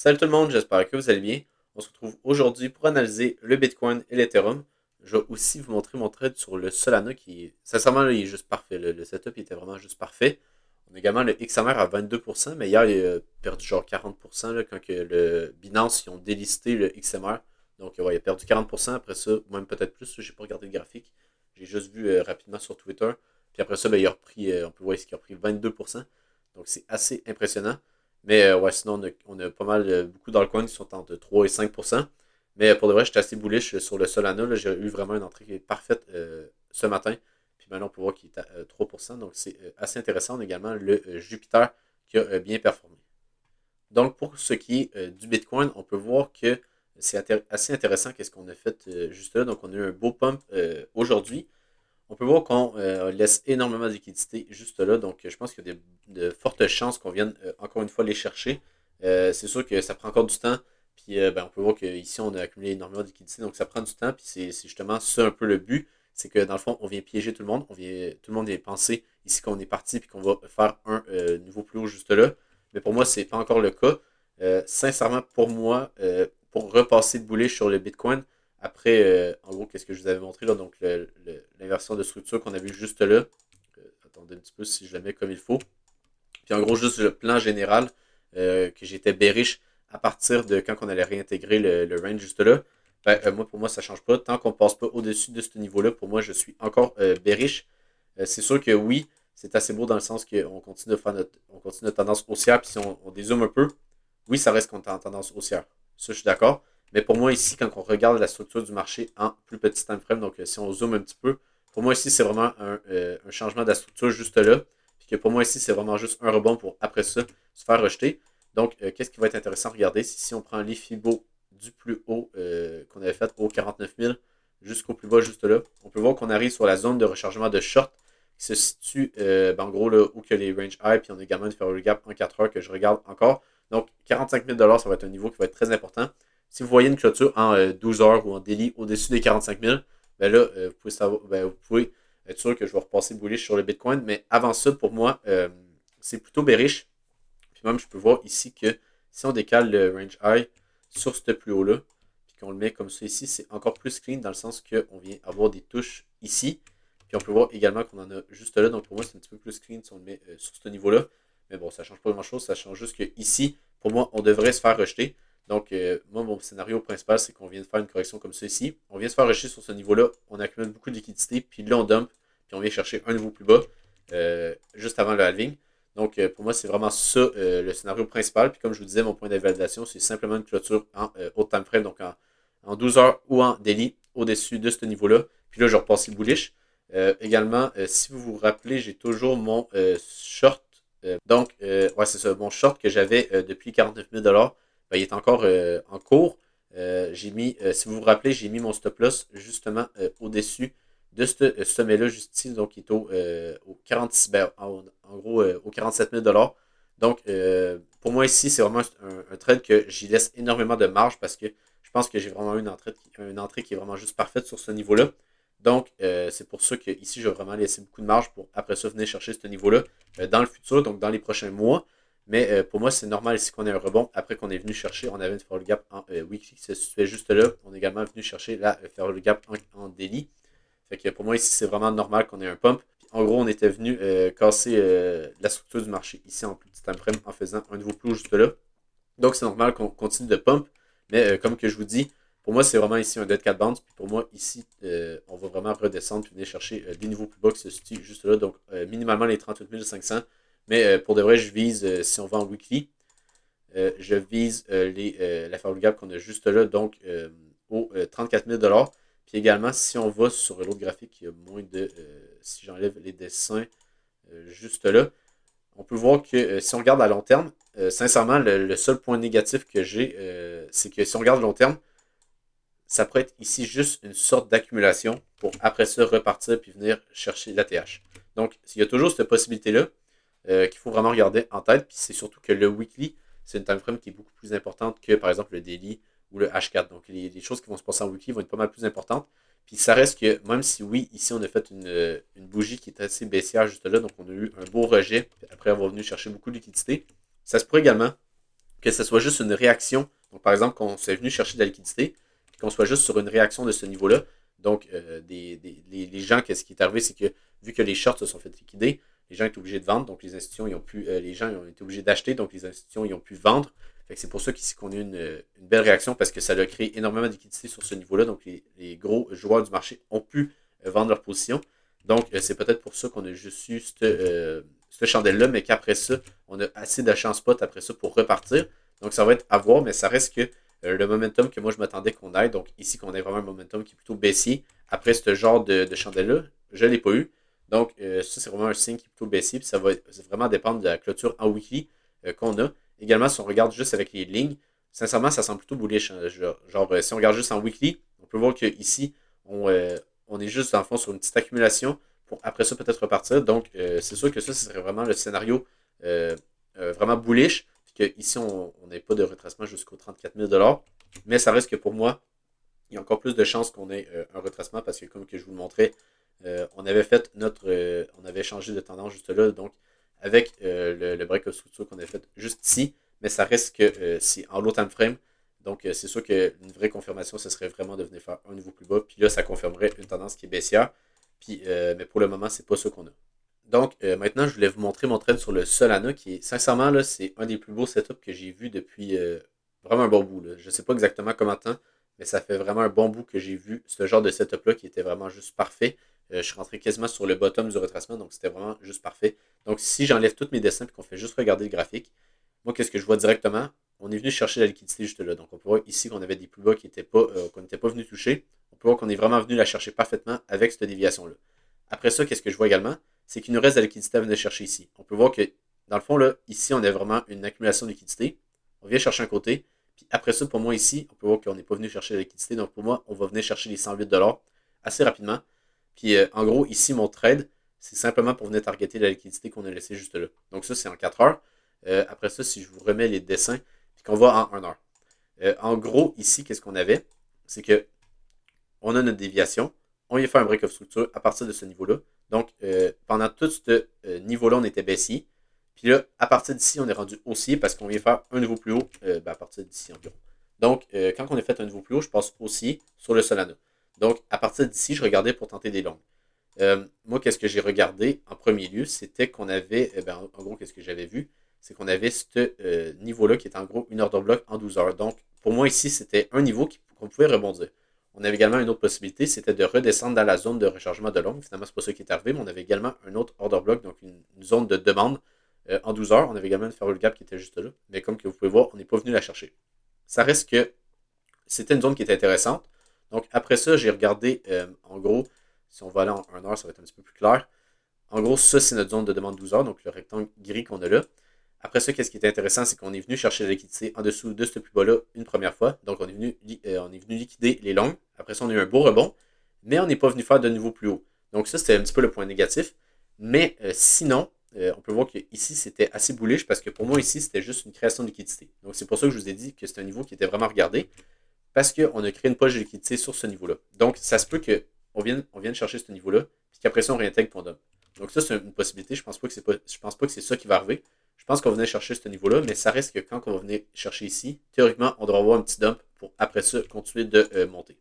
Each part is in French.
Salut tout le monde, j'espère que vous allez bien. On se retrouve aujourd'hui pour analyser le Bitcoin et l'Ethereum. Je vais aussi vous montrer mon trade sur le Solana qui, sincèrement, là, il est juste parfait. Le setup il était vraiment juste parfait. On a également le XMR à 22%, mais hier il a perdu genre 40% là, quand que le Binance ils ont délisté le XMR. Donc ouais, il a perdu 40%, après ça, même peut-être plus, j'ai pas regardé le graphique. J'ai juste vu rapidement sur Twitter. Puis après ça, ben, il a repris, on peut voir ici qu'il a repris 22%. Donc c'est assez impressionnant. Mais ouais, sinon, on a pas mal, beaucoup d'altcoins qui sont entre 3 et 5%. Mais pour de vrai, j'étais assez bullish sur le Solana. Là, j'ai eu vraiment une entrée qui est parfaite ce matin. Puis maintenant, on peut voir qu'il est à 3%. Donc c'est assez intéressant. On a également le Jupiter qui a bien performé. Donc pour ce qui est du Bitcoin, on peut voir que c'est assez intéressant qu'est-ce qu'on a fait juste là. Donc on a eu un beau pump aujourd'hui. On peut voir qu'on laisse énormément de liquidités juste là. Donc, je pense qu'il y a de fortes chances qu'on vienne encore une fois les chercher. C'est sûr que ça prend encore du temps. Puis, ben, on peut voir qu'ici, on a accumulé énormément de liquidités. Donc, ça prend du temps. Puis, c'est justement ça un peu le but. C'est que dans le fond, on vient piéger tout le monde. Tout le monde vient penser ici qu'on est parti. Puis qu'on va faire un niveau plus haut juste là. Mais pour moi, c'est pas encore le cas. Sincèrement, pour moi, pour repasser de bullish sur le Bitcoin, après, en gros, qu'est-ce que je vous avais montré là? Donc, l'inversion de structure qu'on a vu juste là. Attendez un petit peu si je le mets comme il faut. Puis en gros, juste le plan général, que j'étais bearish à partir de quand on allait réintégrer le range juste là. Ben, moi, pour moi, ça ne change pas. Tant qu'on ne passe pas au-dessus de ce niveau-là, pour moi, je suis encore bearish. C'est sûr que oui, c'est assez beau dans le sens qu'on continue de faire on continue notre tendance haussière. Puis si on dézoome un peu, oui, ça reste qu'on est en tendance haussière. Ça, je suis d'accord. Mais pour moi, ici, quand on regarde la structure du marché en plus petit time frame, donc si on zoome un petit peu, pour moi, ici, c'est vraiment un changement de la structure juste là. Puis que pour moi, ici, c'est vraiment juste un rebond pour après ça se faire rejeter. Donc, qu'est-ce qui va être intéressant à regarder? Si on prend l'IFIBO du plus haut qu'on avait fait au 49 000 jusqu'au plus bas juste là, on peut voir qu'on arrive sur la zone de rechargement de short qui se situe ben, en gros là où que les range high, puis on a également une Ferrari Gap en 4 heures que je regarde encore. Donc 45 000 ça va être un niveau qui va être très important. Si vous voyez une clôture en 12 heures ou en daily au-dessus des 45 000, ben là, vous pouvez être sûr que je vais repasser bullish sur le Bitcoin. Mais avant ça, pour moi, c'est plutôt bearish. Puis même, je peux voir ici que si on décale le range high sur ce plus haut-là, puis qu'on le met comme ça ici, c'est encore plus clean dans le sens qu'on vient avoir des touches ici. Puis on peut voir également qu'on en a juste là. Donc pour moi, c'est un petit peu plus clean si on le met sur ce niveau-là. Mais bon, ça ne change pas grand-chose. Ça change juste que ici, pour moi, on devrait se faire rejeter. Donc, moi, mon scénario principal, c'est qu'on vient de faire une correction comme ça ici. On vient se faire rejeter sur ce niveau-là. On accumule beaucoup de liquidités. Puis là, on dump. Puis on vient chercher un niveau plus bas, juste avant le halving. Donc, pour moi, c'est vraiment ça le scénario principal. Puis, comme je vous disais, mon point d'évaluation, c'est simplement une clôture en haut time frame, donc en 12 heures ou en daily, au-dessus de ce niveau-là. Puis là, je repasse le bullish. Également, si vous vous rappelez, j'ai toujours mon short. Ouais, c'est ça. Mon short que j'avais depuis 49 000 ben, il est encore en cours. J'ai mis, si vous vous rappelez, j'ai mis mon stop loss justement au-dessus de ce sommet-là, juste ici, donc il est au 46, ben, en gros, au 47 000 Donc, pour moi ici, c'est vraiment un trade que j'y laisse énormément de marge parce que je pense que j'ai vraiment eu une entrée qui est vraiment juste parfaite sur ce niveau-là. Donc, c'est pour ça que ici, je vais vraiment laisser beaucoup de marge pour après ça venir chercher ce niveau-là dans le futur, donc dans les prochains mois. Mais pour moi, c'est normal ici qu'on ait un rebond après qu'on est venu chercher. On avait une Farrell Gap en weekly qui se situait juste là. On est également venu chercher la Farrell Gap en daily. Fait que pour moi, ici, c'est vraiment normal qu'on ait un pump. Puis, en gros, on était venu casser la structure du marché ici en plus petit time frame en faisant un nouveau plus juste là. Donc, c'est normal qu'on continue de pump. Mais comme que je vous dis, pour moi, c'est vraiment ici un dead cat bounce. Puis pour moi, ici, on va vraiment redescendre puis venir chercher des niveaux plus bas qui se situent juste là. Donc, minimalement les 38 500. Mais pour de vrai, je vise, si on va en weekly, je vise la Farley Gap qu'on a juste là, donc au 34 000 Puis également, si on va sur l'autre graphique, il y a moins de. Si j'enlève les dessins juste là, on peut voir que si on regarde à long terme, sincèrement, le seul point négatif que j'ai, c'est que si on regarde à long terme, ça pourrait être ici juste une sorte d'accumulation pour après ça repartir puis venir chercher l'ATH. Donc, il y a toujours cette possibilité-là qu'il faut vraiment regarder en tête. Puis c'est surtout que le weekly, c'est une time frame qui est beaucoup plus importante que par exemple le daily ou le H4. Donc, les choses qui vont se passer en weekly vont être pas mal plus importantes. Puis ça reste que, même si oui, ici on a fait une bougie qui est assez baissière juste là, donc on a eu un beau rejet après avoir venu chercher beaucoup de liquidité, ça se pourrait également que ce soit juste une réaction. Donc, par exemple, qu'on soit venu chercher de la liquidité, puis qu'on soit juste sur une réaction de ce niveau-là. Donc, les gens, qu'est-ce qui est arrivé, c'est que vu que les shorts se sont fait liquider, les gens étaient obligés de vendre, donc les institutions, ils ont pu, les gens ils ont été obligés d'acheter, donc les institutions, ils ont pu vendre. Fait que c'est pour ça qu'ici qu'on a eu une belle réaction parce que ça a créé énormément de liquidité sur ce niveau-là. Donc, les gros joueurs du marché ont pu vendre leur position. Donc, c'est peut-être pour ça qu'on a juste eu cette chandelle-là, mais qu'après ça, on a assez d'achat en spot après ça pour repartir. Donc, ça va être à voir, mais ça reste que le momentum que moi je m'attendais qu'on ait, donc ici qu'on ait vraiment un momentum qui est plutôt baissier, après ce genre de chandelle-là, je ne l'ai pas eu. Donc, ça, c'est vraiment un signe qui est plutôt baissier, puis ça va vraiment dépendre de la clôture en weekly qu'on a. Également, si on regarde juste avec les lignes, sincèrement, ça semble plutôt bullish. Hein. Genre, si on regarde juste en weekly, on peut voir qu'ici, on est juste, dans le fond, sur une petite accumulation pour après ça peut-être repartir. Donc, c'est sûr que ça, ce serait vraiment le scénario vraiment bullish. Puis qu'ici, on n'ait pas de retracement jusqu'aux 34 000 $. Mais ça reste que pour moi, il y a encore plus de chances qu'on ait un retracement parce que, comme que je vous le montrais, on avait fait on avait changé de tendance juste là. Donc, avec le break of structure qu'on a fait juste ici, mais ça reste que c'est en low time frame. Donc, c'est sûr qu'une vraie confirmation, ce serait vraiment de venir faire un niveau plus bas. Puis là, ça confirmerait une tendance qui est baissière. Puis, mais pour le moment, c'est pas ça qu'on a. Donc, maintenant, je voulais vous montrer mon trade sur le Solana, qui est, sincèrement, là, c'est un des plus beaux setups que j'ai vu depuis vraiment un bon bout. Là. Je ne sais pas exactement comment temps, mais ça fait vraiment un bon bout que j'ai vu ce genre de setup-là qui était vraiment juste parfait. Je suis rentré quasiment sur le bottom du retracement, donc c'était vraiment juste parfait. Donc, si j'enlève tous mes dessins et qu'on fait juste regarder le graphique, moi, qu'est-ce que je vois directement? On est venu chercher la liquidité juste là. Donc, on peut voir ici qu'on avait des plus bas qu'on n'était pas venu toucher. On peut voir qu'on est vraiment venu la chercher parfaitement avec cette déviation-là. Après ça, qu'est-ce que je vois également? C'est qu'il nous reste de la liquidité à venir chercher ici. On peut voir que, dans le fond, là, ici, on a vraiment une accumulation de liquidité. On vient chercher un côté. Puis après ça, pour moi, ici, on peut voir qu'on n'est pas venu chercher la liquidité. Donc, pour moi, on va venir chercher les 108 $ assez rapidement. Puis, en gros, ici, mon trade, c'est simplement pour venir targeter la liquidité qu'on a laissée juste là. Donc, ça, c'est en 4 heures. Après ça, si je vous remets les dessins, puis qu'on va en 1 heure. En gros, ici, qu'est-ce qu'on avait? C'est que on a notre déviation, on vient faire un break of structure à partir de ce niveau-là. Donc, pendant tout ce niveau-là, on était baissier. Puis là, à partir d'ici, on est rendu haussier parce qu'on vient faire un niveau plus haut à partir d'ici environ. Donc, quand on a fait un niveau plus haut, je passe haussier sur le Solana. Donc, à partir d'ici, je regardais pour tenter des longues. Moi, qu'est-ce que j'ai regardé en premier lieu? C'était qu'on avait, en gros, qu'est-ce que j'avais vu? C'est qu'on avait ce niveau-là qui est en gros une heure de bloc en 12 heures. Donc, pour moi, ici, c'était un niveau qu'on pouvait rebondir. On avait également une autre possibilité, c'était de redescendre dans la zone de rechargement de longue. Finalement, c'est pas ça qui est arrivé, mais on avait également un autre order block, donc une zone de demande en 12 heures. On avait également une ferrule gap qui était juste là. Mais comme que vous pouvez voir, on n'est pas venu la chercher. Ça reste que c'était une zone qui était intéressante. Donc, après ça, j'ai regardé, en gros, si on va aller en 1 heure, ça va être un petit peu plus clair. En gros, ça, c'est notre zone de demande 12 heures, donc le rectangle gris qu'on a là. Après ça, qu'est-ce qui est intéressant, c'est qu'on est venu chercher la liquidité en dessous de ce plus bas-là une première fois. Donc, on est venu liquider les longues. Après ça, on a eu un beau rebond, mais on n'est pas venu faire de nouveau plus haut. Donc, ça, c'était un petit peu le point négatif. Mais sinon, on peut voir qu'ici, c'était assez bullish parce que pour moi, ici, c'était juste une création de liquidité. Donc, c'est pour ça que je vous ai dit que c'est un niveau qui était vraiment regardé parce qu'on a créé une poche de liquidité sur ce niveau-là. Donc, ça se peut qu'on vienne chercher ce niveau-là, puis qu'après ça, on réintègre Pondom. Donc, ça, c'est une possibilité. Je pense pas que c'est ça qui va arriver. Je pense qu'on va venir chercher ce niveau-là, mais ça reste que quand on va venir chercher ici, théoriquement, on devra avoir un petit dump pour après ça continuer de monter.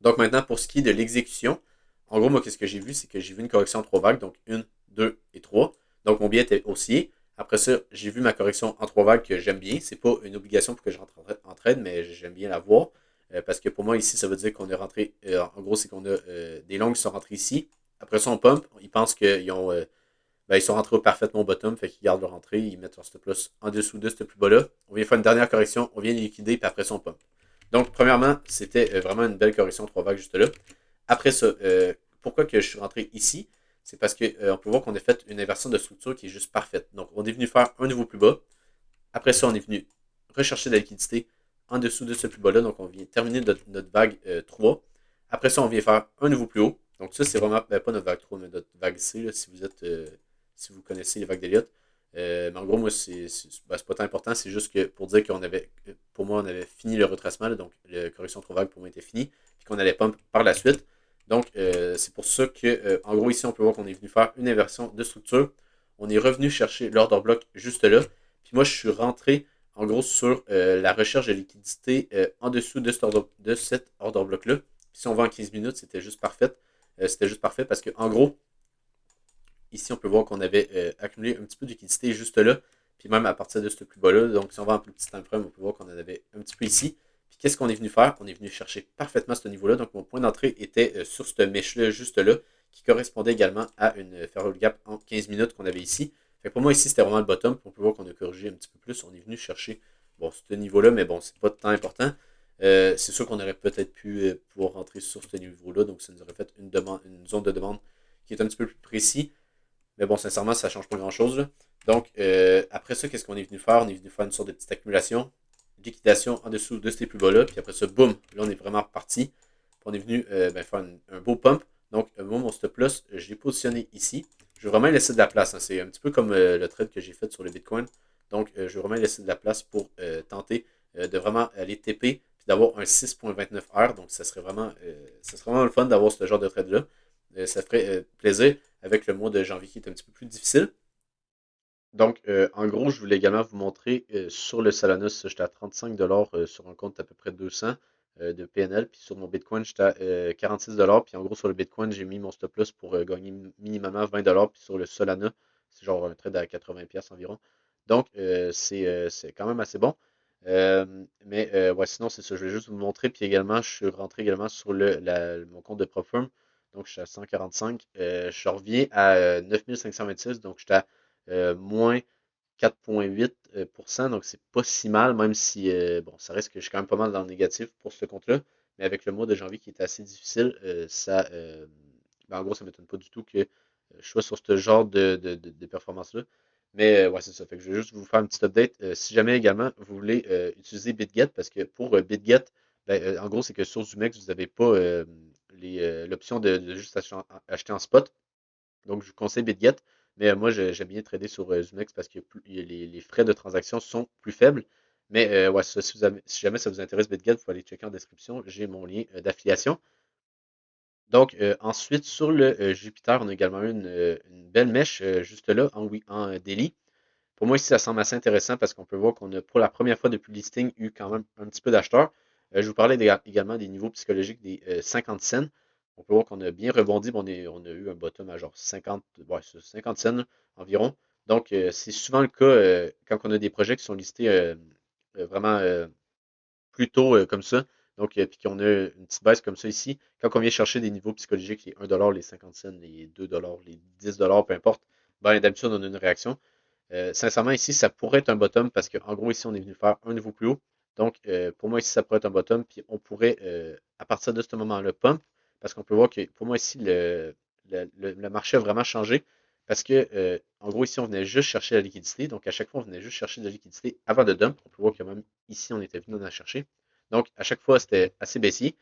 Donc, maintenant, pour ce qui est de l'exécution, en gros, moi, qu'est-ce que j'ai vu? C'est que j'ai vu une correction en 3 vagues, donc 1, 2 et 3. Donc, mon billet était haussier. Après ça, j'ai vu ma correction en 3 vagues que j'aime bien. C'est pas une obligation pour que je rentre en trade, mais j'aime bien la voir. Parce que pour moi, ici, ça veut dire qu'on est rentré. En gros, c'est qu'on a des longues qui sont rentrées ici. Après ça, on pump. Ils pensent qu'ils ont. Ils sont rentrés parfaitement au bottom, fait qu'ils gardent leur entrée, ils mettent leur stop loss en dessous de ce plus bas-là. On vient faire une dernière correction, on vient les liquider, puis après ça, on pump. Donc, premièrement, c'était vraiment une belle correction 3 vagues juste là. Après ça, pourquoi que je suis rentré ici? C'est parce qu'on peut voir qu'on a fait une inversion de structure qui est juste parfaite. Donc, on est venu faire un niveau plus bas. Après ça, on est venu rechercher de la liquidité en dessous de ce plus bas-là. Donc, on vient terminer notre vague 3. Après ça, on vient faire un niveau plus haut. Donc, ça, c'est vraiment pas notre vague 3, mais notre vague C, là, si vous connaissez les vagues d'Elliott. Mais en gros, moi, c'est pas tant important. C'est juste que pour dire pour moi, on avait fini le retracement. Là, donc, la correction 3 vagues pour moi était finie. Puis qu'on allait pump par la suite. Donc, c'est pour ça que, en gros, ici, on peut voir qu'on est venu faire une inversion de structure. On est revenu chercher l'order block juste là. Puis moi, je suis rentré en gros sur la recherche de liquidité en dessous de cet order block-là. Puis si on va en 15 minutes, c'était juste parfait parce que en gros, ici, on peut voir qu'on avait accumulé un petit peu de liquidité juste là, puis même à partir de ce plus bas-là. Donc, si on va en plus petit time frame, on peut voir qu'on en avait un petit peu ici. Puis, qu'est-ce qu'on est venu faire? On est venu chercher parfaitement ce niveau-là. Donc, mon point d'entrée était sur cette mèche-là, juste là, qui correspondait également à une Farrell Gap en 15 minutes qu'on avait ici. Fait que pour moi, ici, c'était vraiment le bottom. Puis on peut voir qu'on a corrigé un petit peu plus. On est venu chercher bon, ce niveau-là, mais bon, c'est pas de temps important. C'est sûr qu'on aurait peut-être pu pouvoir rentrer sur ce niveau-là. Donc, ça nous aurait fait une zone de demande qui est un petit peu plus précis. Mais bon, sincèrement, ça ne change pas grand-chose. Donc, après ça, qu'est-ce qu'on est venu faire? On est venu faire une sorte de petite accumulation, liquidation en dessous de ces plus bas-là. Puis après ça, boum, là, on est vraiment reparti. Puis on est venu faire un beau pump. Donc, moi, mon stop loss, je l'ai positionné ici. Je vais vraiment laisser de la place. Hein. C'est un petit peu comme le trade que j'ai fait sur le Bitcoin. Donc, je vais vraiment laisser de la place pour tenter de vraiment aller TP puis d'avoir un 6.29 heures. Donc, ça serait vraiment le fun d'avoir ce genre de trade-là. Ça ferait plaisir avec le mois de janvier qui est un petit peu plus difficile. Donc, en gros, je voulais également vous montrer sur le Solanas, j'étais à 35 $ sur un compte à peu près 200 de PNL. Puis sur mon Bitcoin, j'étais à 46 $. Puis en gros, sur le Bitcoin, j'ai mis mon stop loss pour gagner minimum 20 $. Puis sur le Solana, c'est genre un trade à 80$ environ. Donc, c'est quand même assez bon. Mais ouais, sinon, c'est ça. Je vais juste vous montrer. Puis également, je suis rentré également sur mon compte de PropFirm. Donc, je suis à 145. Je reviens à 9526. Donc, j'étais à moins 4,8%. Donc, c'est pas si mal, même si, bon, ça reste que je suis quand même pas mal dans le négatif pour ce compte-là. Mais avec le mois de janvier qui est assez difficile, ben, en gros, ça ne m'étonne pas du tout que je sois sur ce genre de performance-là. Mais ouais, c'est ça. Fait que je vais juste vous faire un petit update. Si jamais également vous voulez utiliser BitGet, parce que pour BitGet, ben, en gros, c'est que sur Zumex, vous n'avez pas l'option de juste acheter en spot. Donc, je vous conseille BitGet. Mais moi, j'aime bien trader sur Zumex parce que les frais de transaction sont plus faibles. Mais ouais, ça, si jamais ça vous intéresse, BitGet, vous pouvez aller checker en description. J'ai mon lien d'affiliation. Donc, ensuite, sur le Jupiter, on a également eu une belle mèche juste là, en daily. Pour moi, ici, ça semble assez intéressant parce qu'on peut voir qu'on a, pour la première fois depuis le listing, eu quand même un petit peu d'acheteurs. Je vous parlais également des niveaux psychologiques des 50 cents. On peut voir qu'on a bien rebondi, mais on a eu un bottom à genre 50, ouais, 50 cents environ. Donc, c'est souvent le cas quand on a des projets qui sont listés vraiment plus tôt comme ça. Donc, puis qu'on a une petite baisse comme ça ici. Quand on vient chercher des niveaux psychologiques, les 1 $, les 50 cents, les 2 $, les 10 $, peu importe, ben, d'habitude, on a une réaction. Sincèrement, ici, ça pourrait être un bottom parce qu'en gros, ici, on est venu faire un niveau plus haut. Donc, pour moi, ici, ça pourrait être un bottom. Puis, on pourrait, à partir de ce moment-là, pump. Parce qu'on peut voir que, pour moi, ici, le marché a vraiment changé. Parce que, en gros, ici, on venait juste chercher la liquidité. Donc, à chaque fois, on venait juste chercher de la liquidité avant de dump. On peut voir que même ici, on était venu en chercher. Donc, à chaque fois, c'était assez baissier.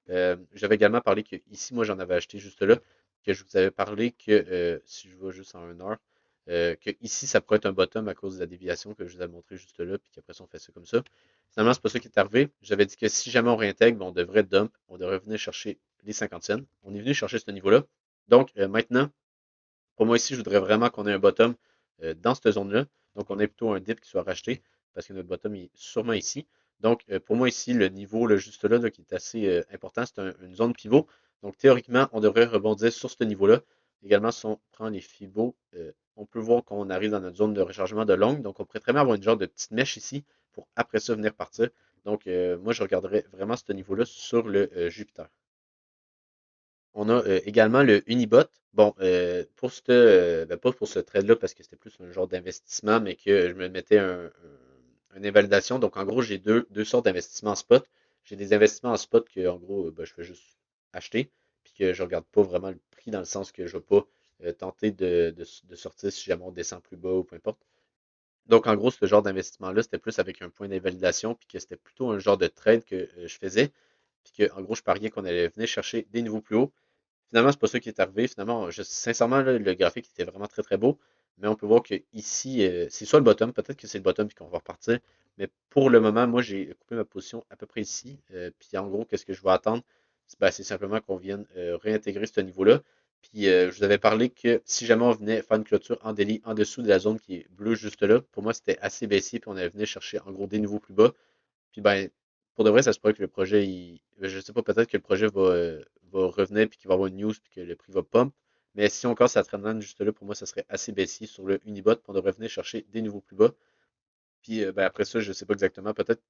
J'avais également parlé que ici, moi, j'en avais acheté juste là. Que je vous avais parlé que, si je vais juste en 1 heure, que ici, ça pourrait être un bottom à cause de la déviation que je vous ai montré juste là, puis qu'après ça, on fait ça comme ça. Finalement, c'est pas ça qui est arrivé. J'avais dit que si jamais on réintègre, ben, on devrait dump, on devrait venir chercher les 50 cents. On est venu chercher ce niveau-là. Donc, maintenant, pour moi ici, je voudrais vraiment qu'on ait un bottom dans cette zone-là. Donc, on ait plutôt un dip qui soit racheté, parce que notre bottom est sûrement ici. Donc, pour moi ici, le niveau là, juste là, qui est assez important, c'est une zone pivot. Donc, théoriquement, on devrait rebondir sur ce niveau-là. Également, si on prend les Fibos, on peut voir qu'on arrive dans notre zone de rechargement de longue. Donc, on pourrait très bien avoir une genre de petite mèche ici pour après ça venir partir. Donc, moi, je regarderais vraiment ce niveau-là sur le Jupiter. On a également le Unibot. Bon, pour ben, pas pour ce trade-là, parce que c'était plus un genre d'investissement, mais que je me mettais une invalidation. Donc, en gros, j'ai deux sortes d'investissements en spot. J'ai des investissements en spot que, en gros, ben, je fais juste acheter, puis que je ne regarde pas vraiment le prix dans le sens que je ne vais pas tenter de sortir si jamais on descend plus bas ou peu importe. Donc, en gros, ce genre d'investissement-là, c'était plus avec un point d'invalidation, puis que c'était plutôt un genre de trade que je faisais, puis que, en gros, je pariais qu'on allait venir chercher des niveaux plus hauts. Finalement, c'est pas ça qui est arrivé. Finalement, sincèrement, là, le graphique était vraiment très très beau. Mais on peut voir que ici, c'est soit le bottom, peut-être que c'est le bottom puis qu'on va repartir. Mais pour le moment, moi, j'ai coupé ma position à peu près ici. Puis en gros, qu'est-ce que je vais attendre? Ben, c'est simplement qu'on vienne réintégrer ce niveau-là. Puis je vous avais parlé que si jamais on venait faire une clôture en délit en dessous de la zone qui est bleue juste là, pour moi c'était assez baissier, puis on avait venu chercher en gros des niveaux plus bas. Puis ben, pour de vrai, ça se pourrait que le projet, je sais pas, peut-être que le projet va revenir, puis qu'il va y avoir une news, puis que le prix va pump. Mais si on casse la trendline juste là, pour moi, ça serait assez baissier sur le Unibot, puis on devrait venir chercher des niveaux plus bas. Puis ben, après ça, je sais pas exactement. Peut-être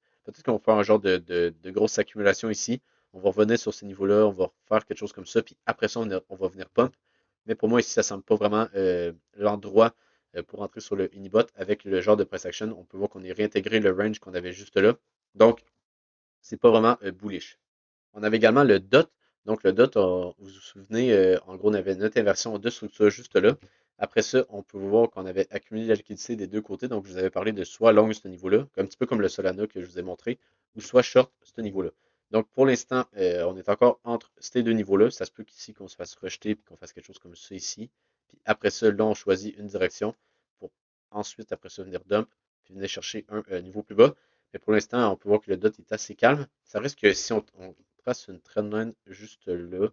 qu'on va faire un genre de grosse accumulation ici. On va revenir sur ces niveaux-là, on va faire quelque chose comme ça, puis après ça, on va venir pump. Mais pour moi, ici, ça semble pas vraiment l'endroit pour entrer sur le Unibot avec le genre de price action. On peut voir qu'on est réintégré le range qu'on avait juste là. Donc, c'est pas vraiment bullish. On avait également le DOT. Donc, le DOT, vous vous souvenez, en gros, on avait notre inversion de structure juste là. Après ça, on peut voir qu'on avait accumulé la liquidité des deux côtés. Donc, je vous avais parlé de soit long ce niveau-là, un petit peu comme le Solana que je vous ai montré, ou soit short ce niveau-là. Donc, pour l'instant, on est encore entre ces deux niveaux-là. Ça se peut qu'ici, qu'on se fasse rejeter et qu'on fasse quelque chose comme ça ici. Puis après ça, là, on choisit une direction pour ensuite, après ça, venir dump, puis venir chercher un niveau plus bas. Mais pour l'instant, on peut voir que le DOT est assez calme. Ça risque que si on trace une trendline juste là,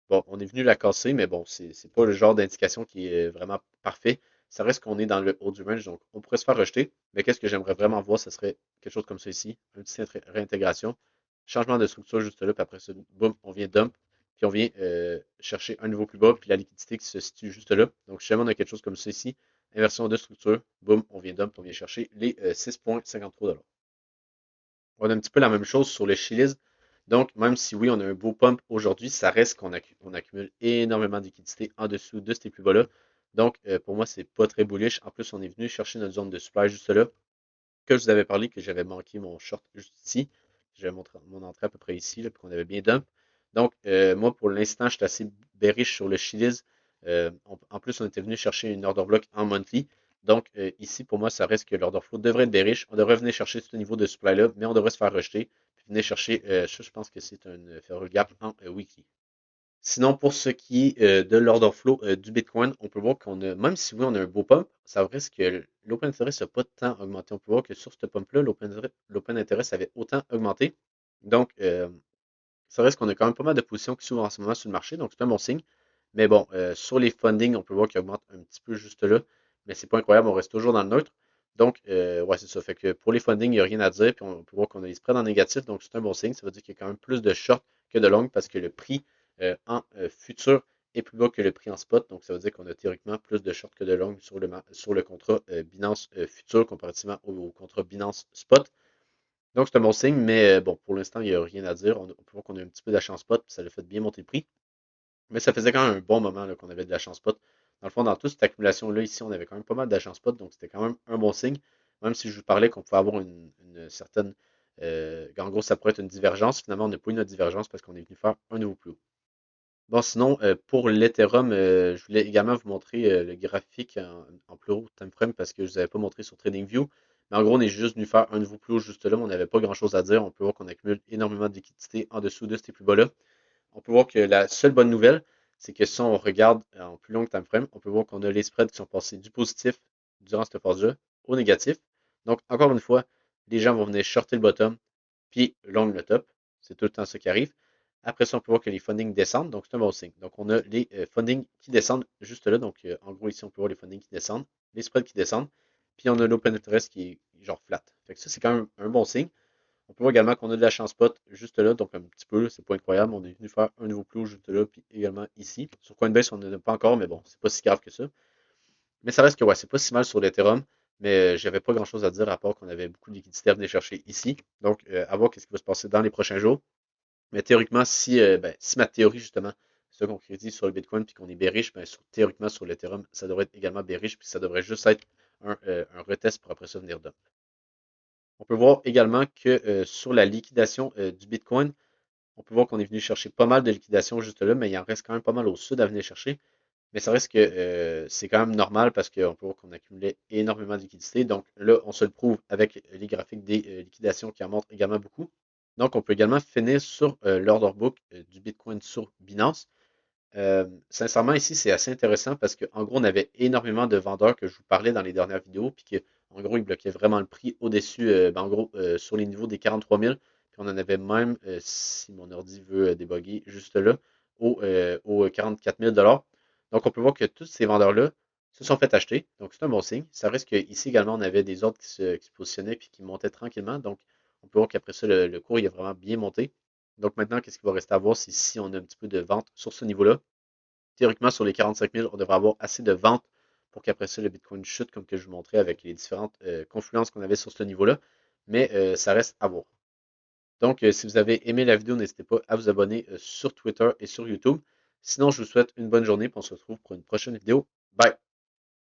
bon, on est venu la casser, mais bon, c'est pas le genre d'indication qui est vraiment parfait. Ça reste qu'on est dans le haut du range, donc on pourrait se faire rejeter. Mais qu'est-ce que j'aimerais vraiment voir, ce serait quelque chose comme ça ici, une petite réintégration, changement de structure juste là, puis après ça, boum, on vient dump, puis on vient chercher un niveau plus bas, puis la liquidité qui se situe juste là. Donc, si jamais on a quelque chose comme ça ici, inversion de structure, boum, on vient dump, on vient chercher les 6,53 $. On a un petit peu la même chose sur le Chiliz. Donc, même si oui, on a un beau pump aujourd'hui, ça reste qu'on accumule énormément de liquidités en dessous de ces plus bas-là. Donc, pour moi, c'est pas très bullish. En plus, on est venu chercher notre zone de supply juste là, que je vous avais parlé que j'avais manqué mon short juste ici. J'avais montré mon entrée à peu près ici, là, puis qu'on avait bien dump. Donc, moi, pour l'instant, je suis assez bearish sur le Chiliz. En plus, on était venu chercher une order block en monthly. Donc, ici, pour moi, ça reste que l'order flow devrait être bearish. On devrait venir chercher ce niveau de supply-là, mais on devrait se faire rejeter. Puis venir chercher, ça, je pense que c'est un ferrule gap en weekly. Sinon, pour ce qui est de l'order flow du Bitcoin, on peut voir qu'on a, même si oui, on a un beau pump, ça reste que l'open interest n'a pas tant augmenté. On peut voir que sur ce pump-là, l'open interest avait autant augmenté. Donc, ça reste qu'on a quand même pas mal de positions qui s'ouvrent en ce moment sur le marché, donc c'est un bon signe. Mais bon, sur les fundings, on peut voir qu'ils augmentent un petit peu juste là, mais c'est pas incroyable, on reste toujours dans le neutre. Donc, ouais, c'est ça. Fait que pour les fundings, il n'y a rien à dire, puis on peut voir qu'on a les spreads en négatif, donc c'est un bon signe. Ça veut dire qu'il y a quand même plus de short que de long parce que le prix en futur est plus bas que le prix en spot. Donc, ça veut dire qu'on a théoriquement plus de short que de long sur le contrat Binance futur comparativement au contrat Binance spot. Donc, c'est un bon signe, mais bon, pour l'instant, il n'y a rien à dire. On peut voir qu'on a un petit peu d'achat en spot, puis ça l'a fait bien monter le prix. Mais ça faisait quand même un bon moment qu'on avait de l'achat en spot. Dans le fond, dans toute cette accumulation-là, ici, on avait quand même pas mal d'achat en spot, donc c'était quand même un bon signe. Même si je vous parlais qu'on pouvait avoir une certaine. En gros, ça pourrait être une divergence. Finalement, on n'a pas eu notre divergence parce qu'on est venu faire un nouveau plus haut. Bon, sinon, pour l'Ethereum, je voulais également vous montrer le graphique en plus haut time frame parce que je ne vous avais pas montré sur TradingView. Mais en gros, on est juste venu faire un nouveau plus haut juste là, mais on n'avait pas grand-chose à dire. On peut voir qu'on accumule énormément de liquidités en dessous de ces plus bas-là. On peut voir que la seule bonne nouvelle, c'est que si on regarde en plus long time frame, on peut voir qu'on a les spreads qui sont passés du positif durant cette phase-là au négatif. Donc, encore une fois, les gens vont venir shorter le bottom, puis long le top. C'est tout le temps ce qui arrive. Après ça, on peut voir que les fundings descendent, donc c'est un bon signe. Donc, on a les fundings qui descendent juste là. Donc, en gros, ici, on peut voir les fundings qui descendent, les spreads qui descendent, puis on a l'open interest qui est genre flat. Fait que ça, c'est quand même un bon signe. On peut voir également qu'on a de la chance spot juste là, donc un petit peu, c'est pas incroyable. On est venu faire un nouveau plus haut juste là, puis également ici. Sur Coinbase, on n'en a pas encore, mais bon, c'est pas si grave que ça. Mais ça reste que ouais, c'est pas si mal sur l'Ethereum, mais j'avais pas grand chose à dire à part qu'on avait beaucoup de liquidités à venir chercher ici. Donc, à voir qu'est-ce qui va se passer dans les prochains jours. Mais théoriquement, si ma théorie, justement, se concrétise sur le Bitcoin puis qu'on est bearish, théoriquement, sur l'Ethereum, ça devrait être également bearish, puis ça devrait juste être un retest pour après ça venir dump. On peut voir également que sur la liquidation du Bitcoin, on peut voir qu'on est venu chercher pas mal de liquidation juste là, mais il en reste quand même pas mal au sud à venir chercher. Mais ça reste que c'est quand même normal parce qu'on peut voir qu'on accumulait énormément de liquidités. Donc là, on se le prouve avec les graphiques des liquidations qui en montrent également beaucoup. Donc, on peut également finir sur l'order book du Bitcoin sur Binance. Sincèrement, ici, c'est assez intéressant parce qu'en gros, on avait énormément de vendeurs que je vous parlais dans les dernières vidéos, puis qu'en gros, ils bloquaient vraiment le prix au-dessus, en gros, sur les niveaux des 43 000. Puis on en avait même, si mon ordi veut débugger, juste là, aux 44 000 $. Donc, on peut voir que tous ces vendeurs-là se sont fait acheter. Donc, c'est un bon signe. Ça reste qu'ici également, on avait des ordres qui se positionnaient puis qui montaient tranquillement. Donc, on peut voir qu'après ça, le cours il a vraiment bien monté. Donc, maintenant, qu'est-ce qu'il va rester à voir? C'est si on a un petit peu de vente sur ce niveau-là. Théoriquement, sur les 45 000, on devrait avoir assez de ventes pour qu'après ça, le Bitcoin chute, comme que je vous montrais avec les différentes confluences qu'on avait sur ce niveau-là. Mais ça reste à voir. Donc, si vous avez aimé la vidéo, n'hésitez pas à vous abonner sur Twitter et sur YouTube. Sinon, je vous souhaite une bonne journée et on se retrouve pour une prochaine vidéo. Bye!